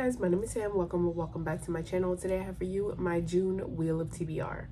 guys, my name is Sam. Welcome back to my channel. Today I have for you my June Wheel of TBR.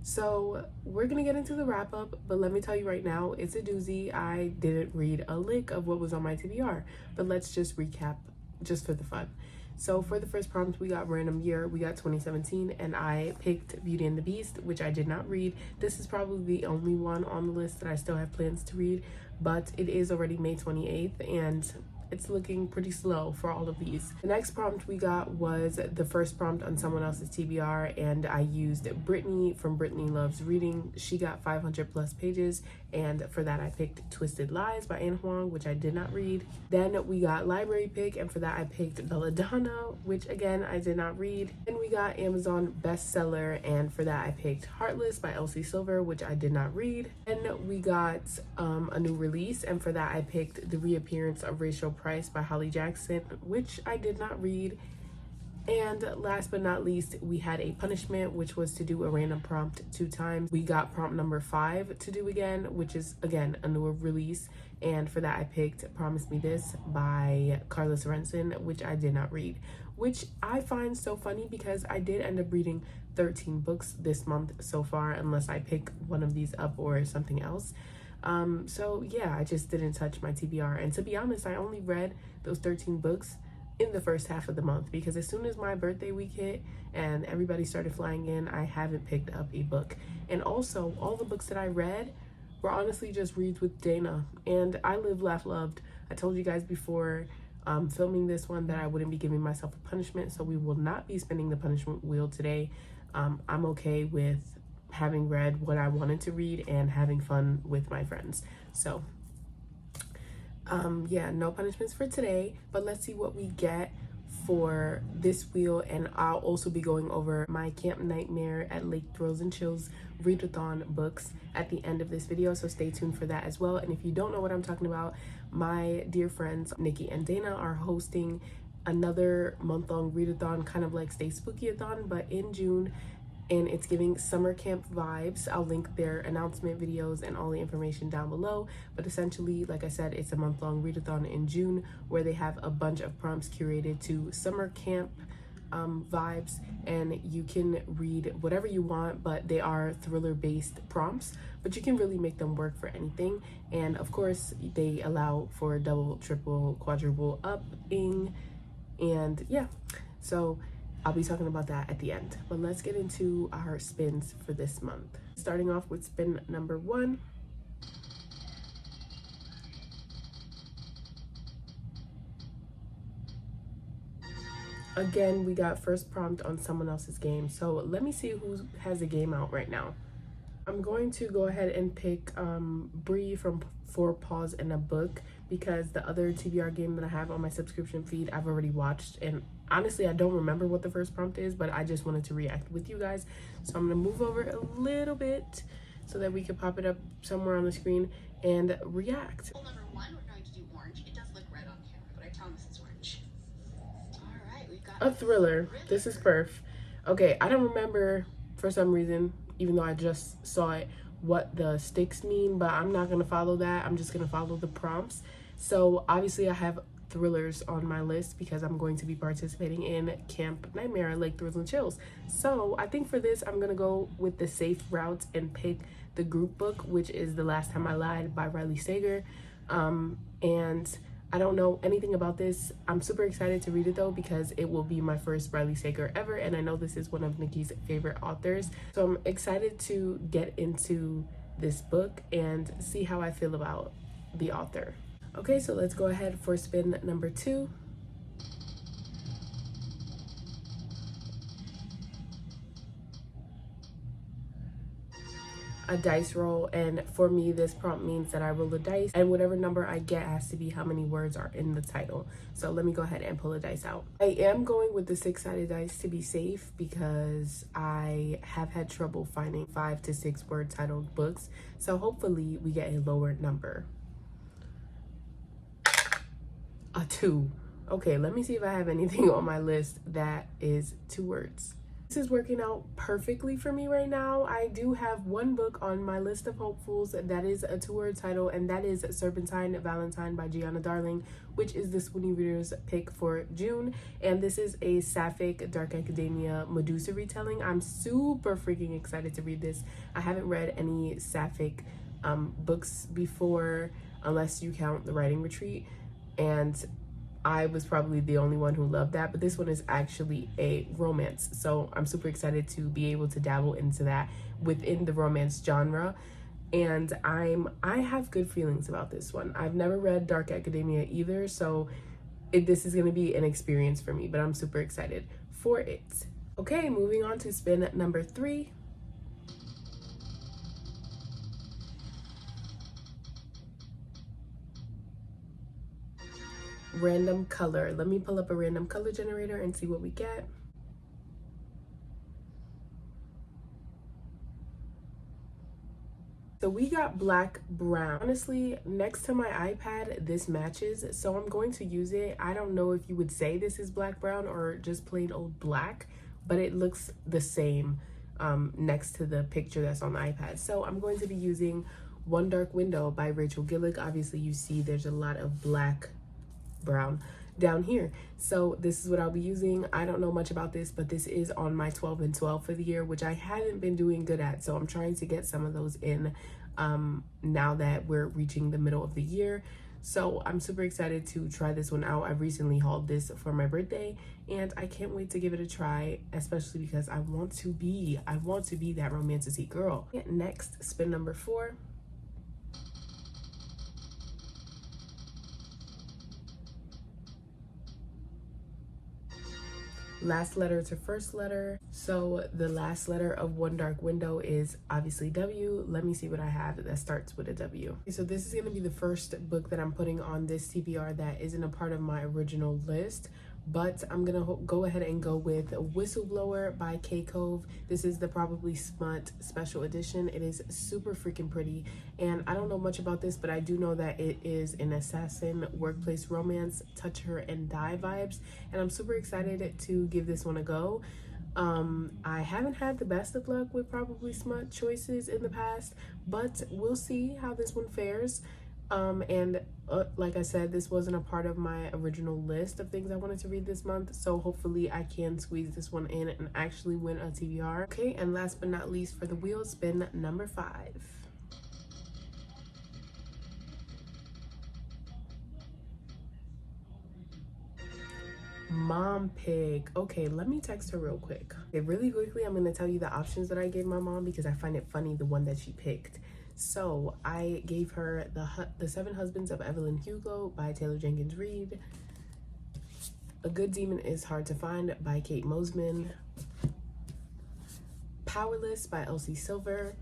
So we're gonna get into the wrap up, but let me tell you right now, it's a doozy. I didn't read a lick of what was on my TBR, but let's just recap just for the fun. So for the first prompt, we got random year, we got 2017, and I picked Beauty and the Beast, which I did not read. This is probably the only one on the list that I still have plans to read, but it is already May 28th, and it's looking pretty slow for all of these. The next prompt we got was the first prompt on someone else's TBR, and I used Brittany from Brittany Loves Reading. She got 500 plus pages, and for that I picked Twisted Lies by Anne Huang, which I did not read. Then we got Library Pick, and for that I picked Belladonna, which again I did not read. Then we got Amazon bestseller, and for that I picked Heartless by Elsie Silver, which I did not read. Then we got a new release, and for that I picked The Reappearance of Rachel Price by Holly Jackson, which I did not read. And last but not least, we had a punishment, which was to do a random prompt 2 times. We got prompt number 5 to do again, which is again a newer release, and for that I picked Promise Me This by Carla Sorensen, which I did not read, which I find so funny because I did end up reading 13 books this month so far, unless I pick one of these up or something else. So yeah, I just didn't touch my TBR, and to be honest, I only read those 13 books in the first half of the month, because as soon as my birthday week hit and everybody started flying in, I haven't picked up a book. And also, all the books that I read were honestly just reads with Dana, and I live, laugh, loved. I told you guys before filming this one that I wouldn't be giving myself a punishment, so we will not be spinning the punishment wheel today. I'm okay with having read what I wanted to read and having fun with my friends. So yeah, no punishments for today, but let's see what we get for this wheel. And I'll also be going over my Camp Nightmare at Lake Thrills and Chills readathon books at the end of this video, so stay tuned for that as well. And if you don't know what I'm talking about, my dear friends Nikki and Dana are hosting another month-long readathon, kind of like Stay Spooky-a-thon, but in June, and it's giving summer camp vibes. I'll link their announcement videos and all the information down below, but essentially, like I said, it's a month-long readathon in June where they have a bunch of prompts curated to summer camp vibes, and you can read whatever you want, but they are thriller-based prompts, but you can really make them work for anything. And of course, they allow for double, triple, quadruple upping, and yeah, so I'll be talking about that at the end. But let's get into our spins for this month. Starting off with spin number 1. Again, we got first prompt on someone else's game. So let me see who has a game out right now. I'm going to go ahead and pick Bree from 4 Paws and a Book, because the other TBR game that I have on my subscription feed I've already watched, and honestly I don't remember what the first prompt is, but I just wanted to react with you guys. So I'm gonna move over a little bit so that we can pop it up somewhere on the screen and react. Number 1, we're going to do orange. It does look red on camera, but I promise it's orange. All right, we've got a thriller. This is perf. Okay, I don't remember for some reason, even though I just saw it, what the sticks mean, but I'm not gonna follow that. I'm just gonna follow the prompts. So obviously I have thrillers on my list because I'm going to be participating in Camp Nightmare, Lake Thrills and Chills. So I think for this, I'm gonna go with the safe route and pick the group book, which is The Last Time I Lied by Riley Sager. And I don't know anything about this. I'm super excited to read it though, because it will be my first Riley Sager ever, and I know this is one of Nikki's favorite authors. So I'm excited to get into this book and see how I feel about the author. Okay, so let's go ahead for spin number 2. A dice roll, and for me this prompt means that I roll a dice, and whatever number I get has to be how many words are in the title. So let me go ahead and pull a dice out. I am going with the 6-sided dice to be safe, because I have had trouble finding 5 to 6 word titled books, so hopefully we get a lower number. A 2. Okay, let me see if I have anything on my list that is 2 words. This is working out perfectly for me right now. I do have one book on my list of hopefuls that is a two-word title, and that is Serpentine Valentine by Gianna Darling, which is the Swoonie Reader's pick for June. And this is a sapphic dark academia Medusa retelling. I'm super freaking excited to read this. I haven't read any sapphic books before, unless you count The Writing Retreat, and I was probably the only one who loved that, but this one is actually a romance. So I'm super excited to be able to dabble into that within the romance genre. And I have good feelings about this one. I've never read Dark Academia either, so this is going to be an experience for me, but I'm super excited for it. Okay, moving on to spin number 3. Random color. Let me pull up a random color generator and see what we get. So we got black brown. Honestly, next to my iPad, this matches, so I'm going to use it. I don't know if you would say this is black brown or just plain old black, but it looks the same next to the picture that's on the iPad. So I'm going to be using One Dark Window by Rachel Gillick. Obviously, you see there's a lot of black brown down here, so this is what I'll be using. I don't know much about this, but this is on my 12 and 12 for the year, which I haven't been doing good at, so I'm trying to get some of those in now that we're reaching the middle of the year. So I'm super excited to try this one out. I recently hauled this for my birthday, and I can't wait to give it a try, especially because I want to be that romantic girl. Next, spin number 4. Last letter to first letter. So the last letter of One Dark Window is obviously W. Let me see what I have that starts with a W. So this is going to be the first book that I'm putting on this TBR that isn't a part of my original list, but I'm gonna go ahead and go with Whistleblower by K Cove. This is the Probably Smut special edition. It is super freaking pretty, and I don't know much about this, but I do know that it is an assassin workplace romance, touch her and die vibes, and I'm super excited to give this one a go. I haven't had the best of luck with Probably Smut choices in the past, but we'll see how this one fares. Like I said, this wasn't a part of my original list of things I wanted to read this month, so hopefully I can squeeze this one in and actually win a TBR. Okay, and last but not least for the wheel, spin number 5. Mom pick. Okay, let me text her real quick. Okay, really quickly, I'm going to tell you the options that I gave my mom because I find it funny the one that she picked. So I gave her the 7 Husbands of Evelyn Hugo by Taylor Jenkins Reid, A Good Demon is Hard to Find by Kate Mosman, Powerless by Elsie Silver,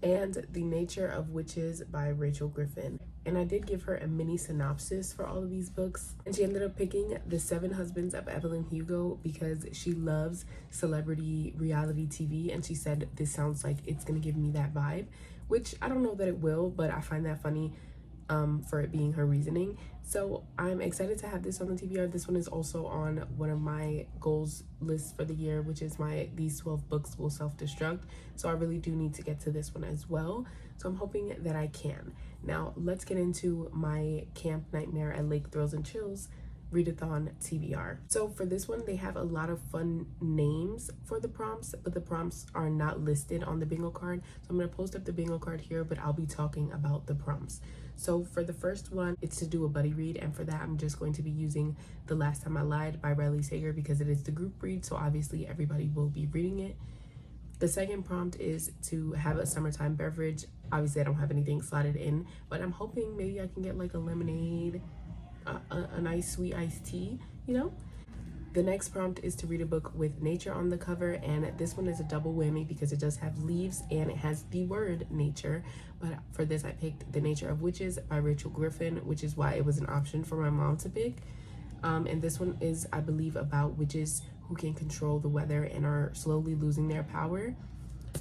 and The Nature of Witches by Rachel Griffin. And I did give her a mini synopsis for all of these books, and she ended up picking The 7 Husbands of Evelyn Hugo because she loves celebrity reality TV, and she said this sounds like it's gonna give me that vibe, which I don't know that it will, but I find that funny for it being her reasoning. So I'm excited to have this on the TBR. This one is also on one of my goals lists for the year, which is these 12 books will self-destruct. So I really do need to get to this one as well. So I'm hoping that I can. Now let's get into my Camp Nightmare at Lake Thrills and Chills readathon TBR. So for this one, they have a lot of fun names for the prompts, but the prompts are not listed on the bingo card. So I'm going to post up the bingo card here, but I'll be talking about the prompts. So for the first one, it's to do a buddy read, and for that I'm just going to be using The Last Time I Lied by Riley Sager because it is the group read, so obviously everybody will be reading it. The second prompt is to have a summertime beverage. Obviously I don't have anything slotted in, but I'm hoping maybe I can get like a lemonade, a nice sweet iced tea, you know? The next prompt is to read a book with nature on the cover, and this one is a double whammy because it does have leaves and it has the word nature. But for this I picked The Nature of Witches by Rachel Griffin, which is why it was an option for my mom to pick. And this one is, I believe, about witches who can control the weather and are slowly losing their power.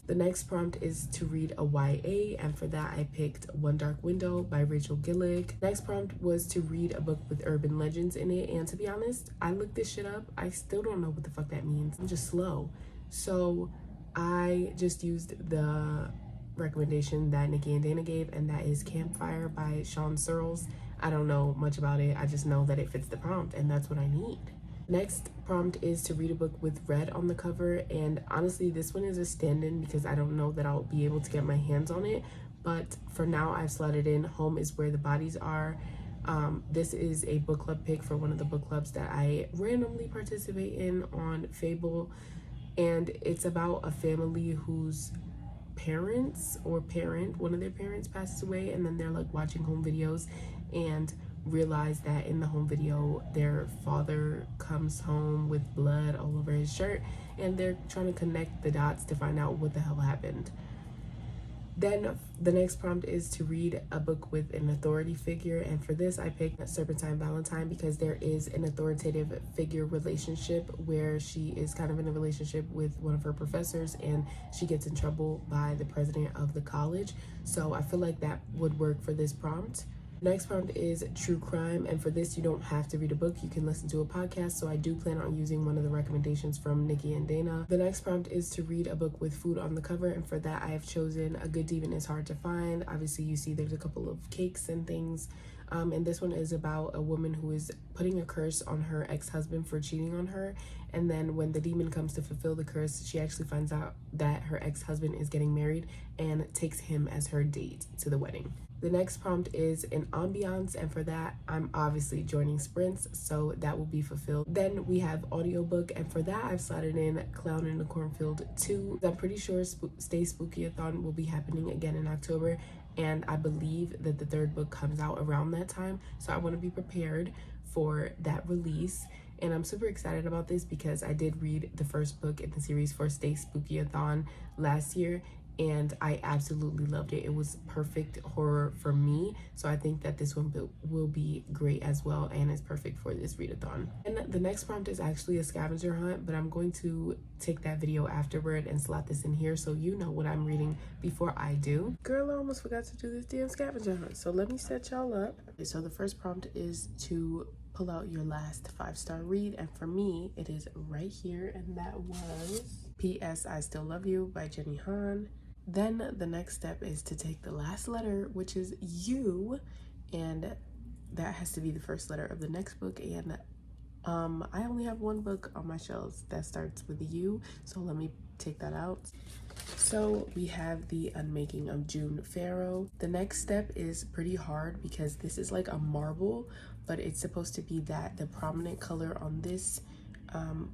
The next prompt is to read a YA, and for that I picked One Dark Window by Rachel Gillig. Next prompt was to read a book with urban legends in it, and to be honest, I looked this shit up. I still don't know what the fuck that means. I'm just slow. So I just used the recommendation that Nikki and Dana gave, and that is Campfire by Sean Searles. I don't know much about it. I just know that it fits the prompt, and that's what I need. Next prompt is to read a book with red on the cover, and honestly this one is a stand-in because I don't know that I'll be able to get my hands on it, but for now I've slotted in Home is Where the Bodies Are. This is a book club pick for one of the book clubs that I randomly participate in on Fable, and it's about a family whose one of their parents passes away, and then they're like watching home videos and realize that in the home video their father comes home with blood all over his shirt, and they're trying to connect the dots to find out what the hell happened. Then the next prompt is to read a book with an authority figure, and for this I picked Serpentine Valentine because there is an authoritative figure relationship where she is kind of in a relationship with one of her professors, and she gets in trouble by the president of the college. So I feel like that would work for this prompt. Next prompt is true crime, and for this you don't have to read a book, you can listen to a podcast, so I do plan on using one of the recommendations from Nikki and Dana. The next prompt is to read a book with food on the cover, and for that I have chosen A Good Demon Is Hard to Find. Obviously you see there's a couple of cakes and things, and this one is about a woman who is putting a curse on her ex-husband for cheating on her, and then when the demon comes to fulfill the curse, she actually finds out that her ex-husband is getting married and takes him as her date to the wedding. The next prompt is an ambiance, and for that I'm obviously joining sprints, so that will be fulfilled. Then we have audiobook, and for that I've slotted in Clown in the Cornfield 2. I'm pretty sure Stay Spooky-a-thon will be happening again in October, and I believe that the third book comes out around that time, so I want to be prepared for that release. And I'm super excited about this because I did read the first book in the series for Stay Spooky-a-thon last year, and I absolutely loved it. It was perfect horror for me, so I think that this one will be great as well, and it's perfect for this readathon. And the next prompt is actually a scavenger hunt, but I'm going to take that video afterward and slot this in here so you know what I'm reading before I do. Girl, I almost forgot to do this damn scavenger hunt, so let me set y'all up. Okay, so the first prompt is to pull out your last 5-star read, and for me it is right here, and that was P.S. I Still Love You by Jenny Han. Then the next step is to take the last letter, which is U, and that has to be the first letter of the next book, and I only have one book on my shelves that starts with U, so let me take that out. So we have The Unmaking of June Farrow. The next step is pretty hard because this is like a marble, but it's supposed to be that the prominent color on this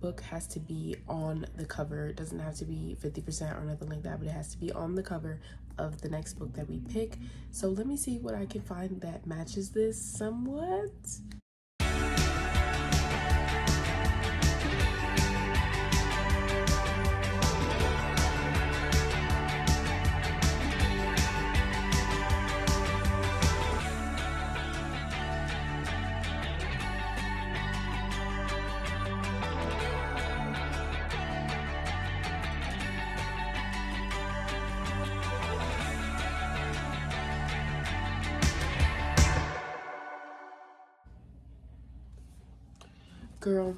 book has to be on the cover. It doesn't have to be 50% or nothing like that, but it has to be on the cover of the next book that we pick. So let me see what I can find that matches this somewhat. Girl,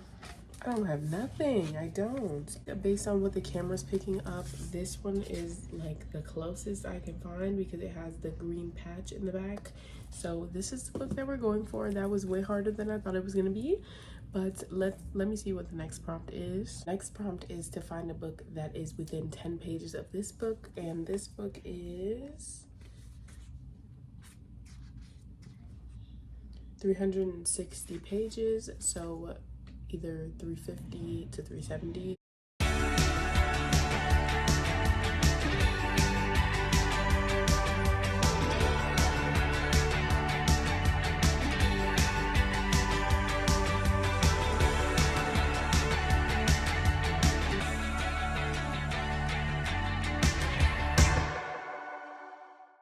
I don't have nothing. I don't. Based on what the camera's picking up, this one is like the closest I can find because it has the green patch in the back. So this is the book that we're going for. That was way harder than I thought it was gonna be. But let me see what the next prompt is. Next prompt is to find a book that is within 10 pages of this book, and this book is 360 pages, so either 350 to 370.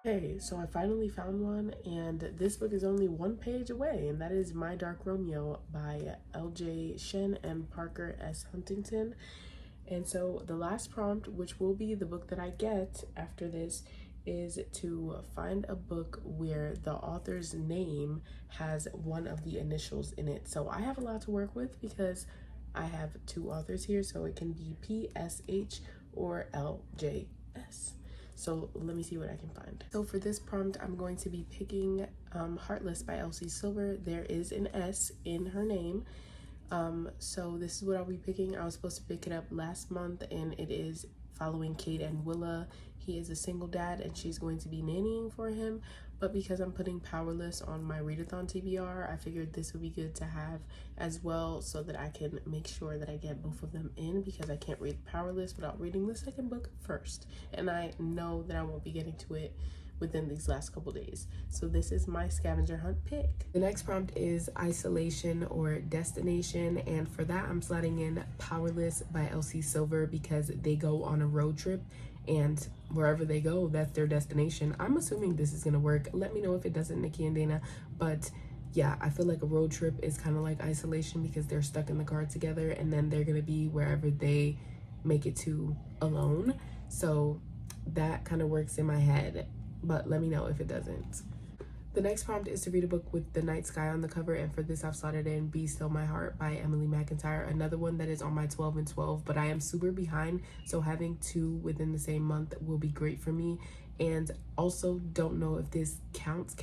Okay, so I finally found one, and this book is only 1 page away, and that is My Dark Romeo by L.J. Shen and Parker S. Huntington. And so the last prompt, which will be the book that I get after this, is to find a book where the author's name has one of the initials in it. So I have a lot to work with because I have two authors here, so it can be PSH or LJS. So let me see what I can find. So for this prompt, I'm going to be picking Heartless by Elsie Silver. There is an S in her name. So this is what I'll be picking. I was supposed to pick it up last month, and it is following Kate and Willa. He is a single dad and she's going to be nannying for him, but because I'm putting Powerless on my readathon TBR, I figured this would be good to have as well so that I can make sure that I get both of them in, because I can't read Powerless without reading the second book first, and I know that I won't be getting to it within these last couple days. So this is my scavenger hunt pick. The next prompt is Isolation or Destination, and for that I'm slotting in Powerless by Elsie Silver because they go on a road trip, and wherever they go, that's their destination. I'm assuming this is gonna work. Let me know if it doesn't, Nikki and Dana. But yeah, I feel like a road trip is kind of like isolation because they're stuck in the car together, and then they're gonna be wherever they make it to alone. So that kind of works in my head, but let me know if it doesn't. The next prompt is to read a book with the night sky on the cover, and for this I've slotted in Be Still My Heart by Emily McIntyre, another one that is on my 12 and 12, but I am super behind, so having two within the same month will be great for me. And also, don't know if this counts,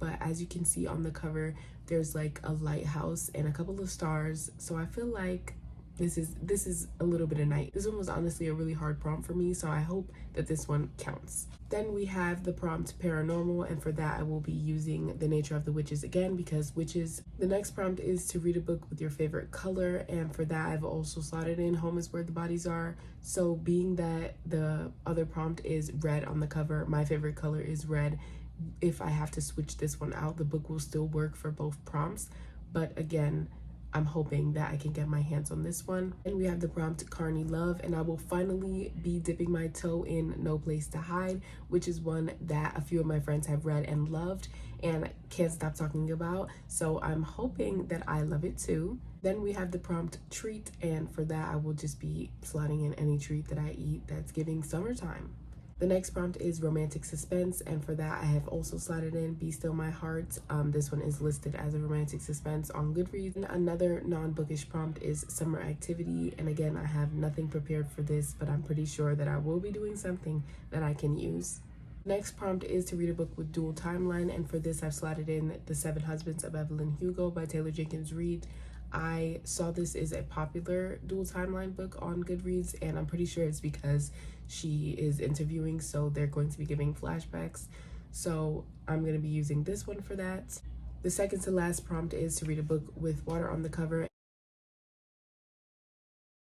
but as you can see on the cover, there's like a lighthouse and a couple of stars, so I feel like this is a little bit of night. This one was honestly a really hard prompt for me, so I hope that this one counts. Then we have the prompt Paranormal, and for that I will be using The Nature of the Witches again because witches. The next prompt is to read a book with your favorite color, and for that I've also slotted in Home is Where the Bodies Are. So being that the other prompt is red on the cover, my favorite color is red. If I have to switch this one out, the book will still work for both prompts, but again, I'm hoping that I can get my hands on this one. And we have the prompt Carney Love, and I will finally be dipping my toe in No Place to Hide, which is one that a few of my friends have read and loved and can't stop talking about. So I'm hoping that I love it too. Then we have the prompt Treat, and for that I will just be slotting in any treat that I eat that's giving summertime. The next prompt is Romantic Suspense, and for that I have also slotted in Be Still My Heart. This one is listed as a romantic suspense on Goodreads. And another non-bookish prompt is Summer Activity, and again I have nothing prepared for this, but I'm pretty sure that I will be doing something that I can use. Next prompt is to read a book with dual timeline, and for this I've slotted in The Seven Husbands of Evelyn Hugo by Taylor Jenkins Reid. I saw this is a popular dual timeline book on Goodreads, and I'm pretty sure it's because she is interviewing, so they're going to be giving flashbacks. So I'm going to be using this one for that. The second to last prompt is to read a book with water on the cover,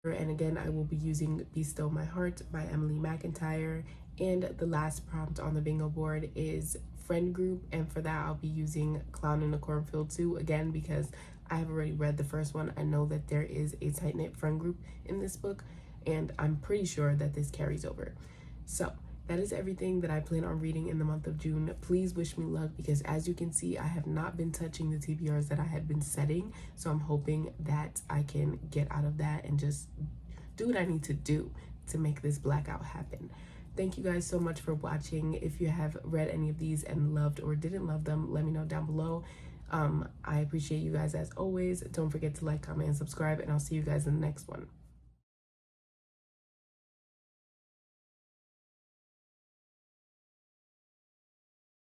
and again I will be using Be Still My Heart by Emily McIntyre. And the last prompt on the bingo board is Friend Group, and for that I'll be using Clown in a Cornfield 2 again because I have already read the first one. I know that there is a tight-knit friend group in this book, and I'm pretty sure that this carries over. So that is everything that I plan on reading in the month of June. Please wish me luck because as you can see, I have not been touching the TBRs that I had been setting, so I'm hoping that I can get out of that and just do what I need to do to make this blackout happen. Thank you guys so much for watching. If you have read any of these and loved or didn't love them, let me know down below. I appreciate you guys as always. Don't forget to like, comment, and subscribe, and I'll see you guys in the next one.